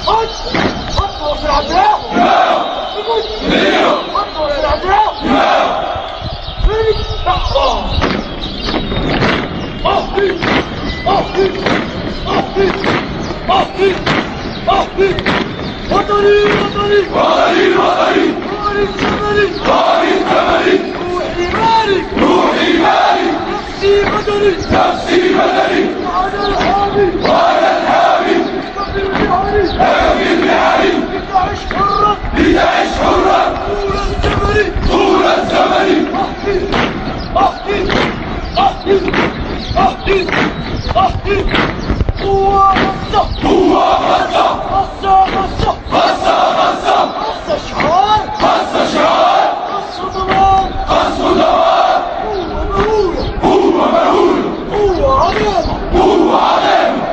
خطوة في العداء خطوة في العداء وطني وطني وطني وطني وطني الزمني روحي مالك روحي مالك نفسي بدني نفسي بدني وأنا الحامي وأنا الحامي نبي البحري لتعش حرا لتعش حرا طول الزمن طول الزمن أحكي أحكي أحكي أحكي قوة غصة قوة غصة غصة غصة غصة غصة غصة شعار غصة شعار غصة ضمان غصة ضمان قوة مهولة قوة مهولة قوة علامة قوة علامة